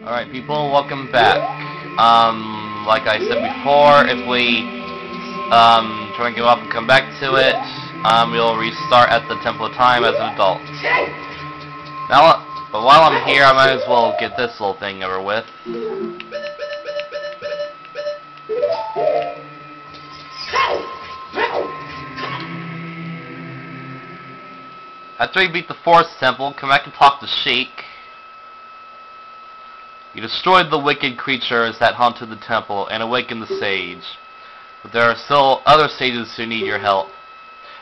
Alright people, welcome back. Like I said before, if we try and give up and come back to it, we'll restart at the Temple of Time as an adult. Now, but while I'm here, I might as well get this little thing over with. After you beat the fourth temple, come back and talk to Sheik. You destroyed the wicked creatures that haunted the temple and awakened the sage. But there are still other sages who need your help.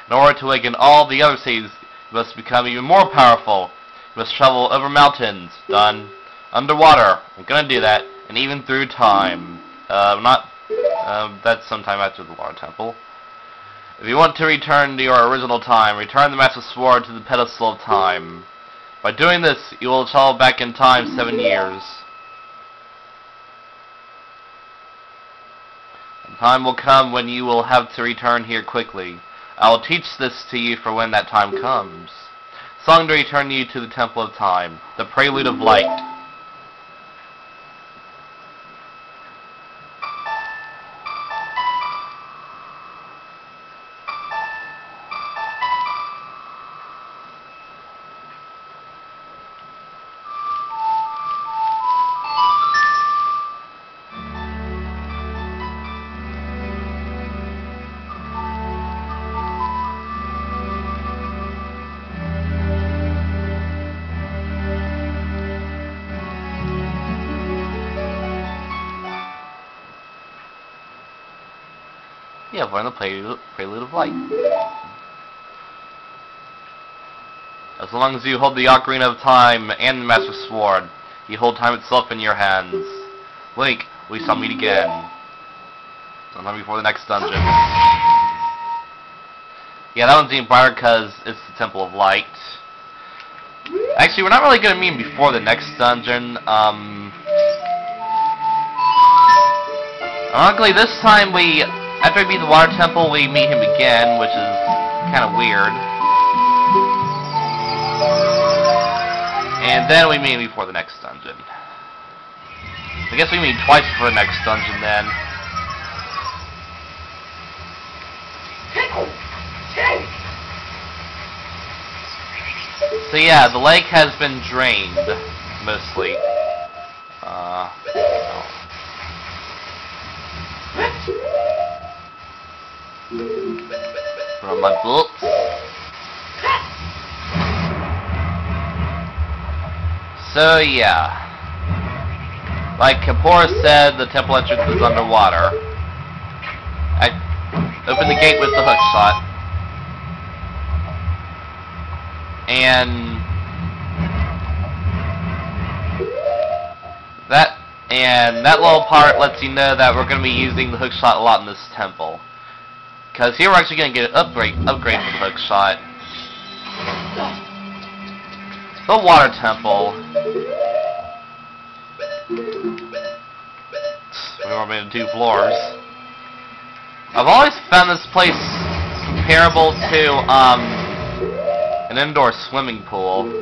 In order to awaken all the other sages, you must become even more powerful. You must travel over mountains, done. Underwater, I'm gonna do that, and even through time. That's sometime after the Water Temple. If you want to return to your original time, return the Master Sword to the pedestal of time. By doing this, you will travel back in time 7 years. Time will come when you will have to return here quickly. I will teach this to you for when that time comes. Song to return you to the Temple of Time, the Prelude of Light. Yeah, we're in the Prelude of Light. As long as you hold the Ocarina of Time and the Master Sword, you hold time itself in your hands. Link, we shall meet again. Sometime before the next dungeon. Yeah, that one's even brighter because it's the Temple of Light. Actually, we're not really going to meet before the next dungeon. Ironically, this time after we beat the Water Temple, we meet him again, which is kind of weird. And then we meet him before the next dungeon. I guess we meet twice before the next dungeon then. So yeah, the lake has been drained, mostly. From my books. So yeah, like Kapoor said, the temple entrance is underwater. I opened the gate with the hook shot, and that little part lets you know that we're going to be using the hook shot a lot in this temple. Because here we're actually going to get an upgrade for the hook shot. The Water Temple. We were made in 2 floors. I've always found this place comparable to an indoor swimming pool.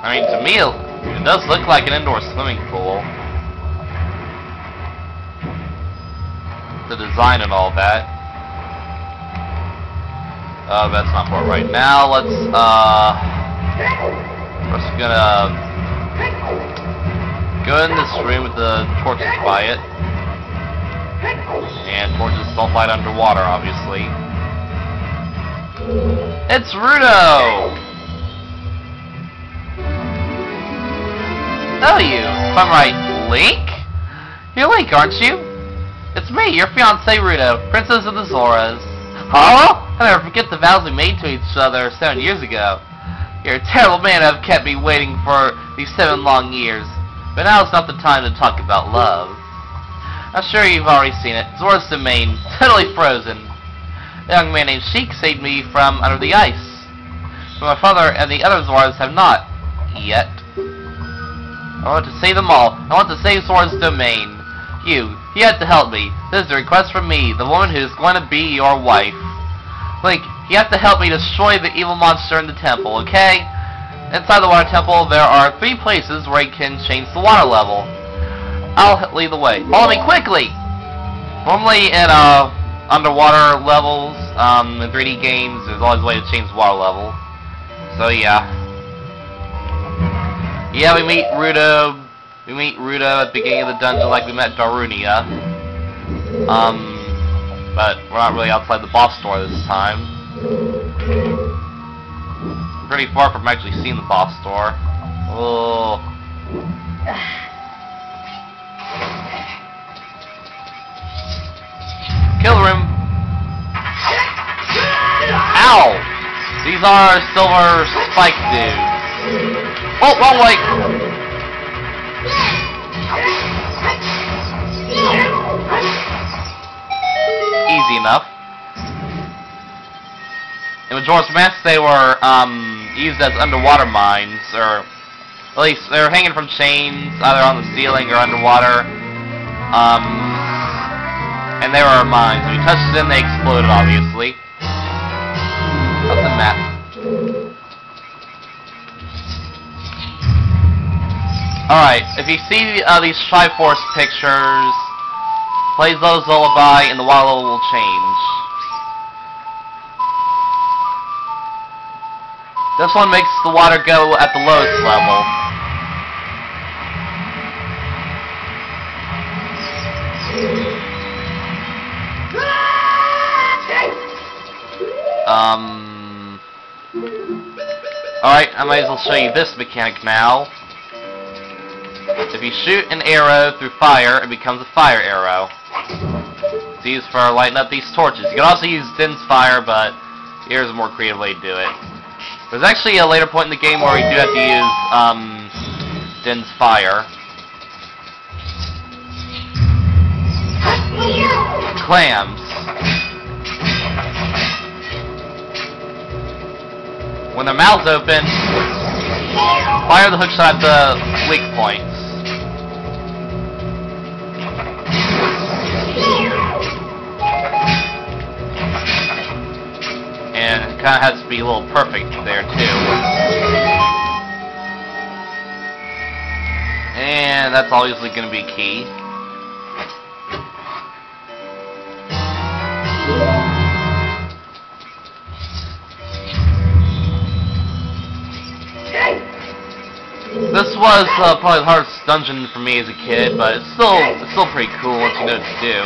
I mean, to me, it does look like an indoor swimming pool. The design and all that. That's not for right now. Let's we're just gonna go in this room with the torches by it. And torches don't light underwater, obviously. It's Rudo! Oh, if I'm right, Link? You're Link, aren't you? It's me, your fiancé Rudo, Princess of the Zoras. Huh? I'll never forget the vows we made to each other 7 years ago. You're a terrible man to have kept me waiting for these 7 long years. But now's not the time to talk about love. I'm sure you've already seen it. Zora's domain, totally frozen. A young man named Sheik saved me from under the ice. But my father and the other Zoras have not. Yet. I want to save them all. I want to save Zora's domain. You have to help me. This is a request from me, the woman who is going to be your wife. Link, you have to help me destroy the evil monster in the temple, okay? Inside the water temple, there are 3 places where you can change the water level. I'll lead the way. Follow me quickly! Normally in underwater levels, in 3D games, there's always a way to change the water level. So yeah. Yeah, we meet Rudo. We meet Rudo at the beginning of the dungeon like we met Darunia. But we're not really outside the boss door this time. Pretty far from actually seeing the boss door. Oh. Kill room. Ow! These are silver spike dudes. Oh, wrong way! Easy enough. In Majora's Mask, they were used as underwater mines, or at least they were hanging from chains, either on the ceiling or underwater. And they were mines. When you touched them, they exploded, obviously. That's the map. Alright, if you see these Triforce pictures, play Zelda's Lullaby and the water level will change. This one makes the water go at the lowest level. Alright, I might as well show you this mechanic now. If you shoot an arrow through fire, it becomes a fire arrow. It's used for lighting up these torches. You can also use Din's fire, but here's a more creative way to do it. There's actually a later point in the game where you do have to use Din's fire. Clams. When their mouths open, fire the hookshot at the weak points. And it kind of has to be a little perfect there too. And that's obviously going to be key. This was probably the hardest dungeon for me as a kid, but it's still pretty cool once you know what to do.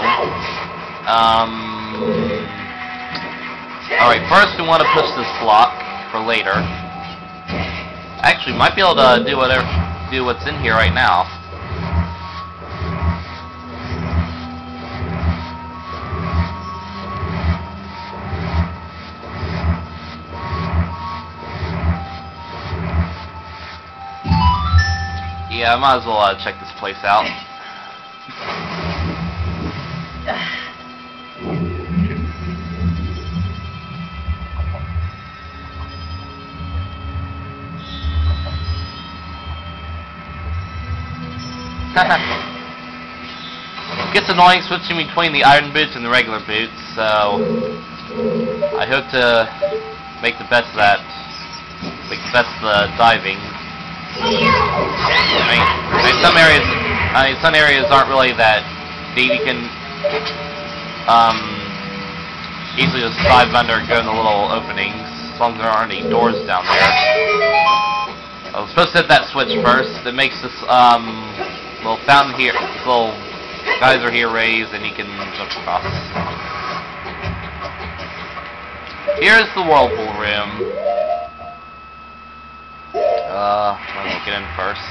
Alright, first we want to push this block for later. Actually, might be able to do what's in here right now. Yeah, I might as well check this place out. Gets annoying switching between the iron boots and the regular boots, so I hope to make the best of that. Make the best of the diving. Some areas aren't really that deep. You can easily just dive under and go in the little openings, as long as there aren't any doors down there. I was supposed to hit that switch first. It makes this little fountain here, this little geyser here raised, and you can jump across. Here's the whirlpool room. I'm gonna get in first.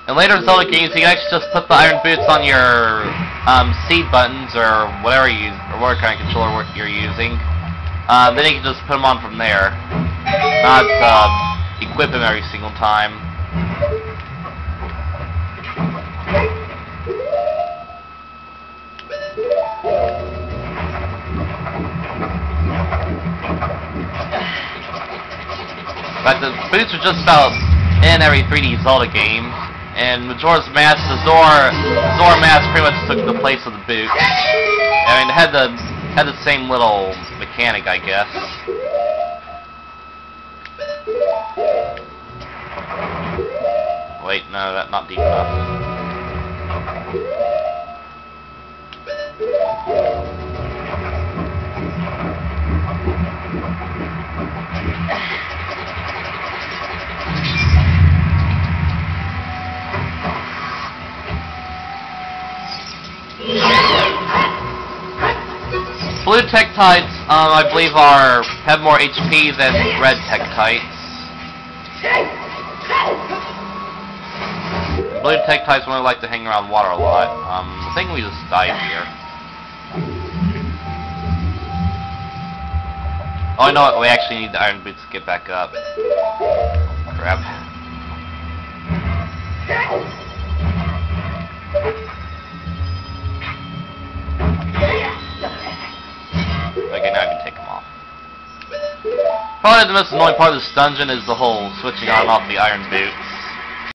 In later Zelda games, you can actually just put the iron boots on your seed buttons or whatever you use, or whatever kind of controller you're using. Then you can just put them on from there. Not equip them every single time. But the boots are just about in every 3D Zelda game, and Majora's Mask, the Zora Mask pretty much took the place of the boot. I mean, it had the same little mechanic, I guess. Wait, no, that's not deep enough. Blue Tektites, I believe, have more HP than red Tektites. Blue Tektites only like to hang around water a lot. I think we just died here. Oh, I know what, we actually need the iron boots to get back up. Crap. Okay, now I can take them off. Probably the most annoying part of this dungeon is the whole switching on and off the iron boots.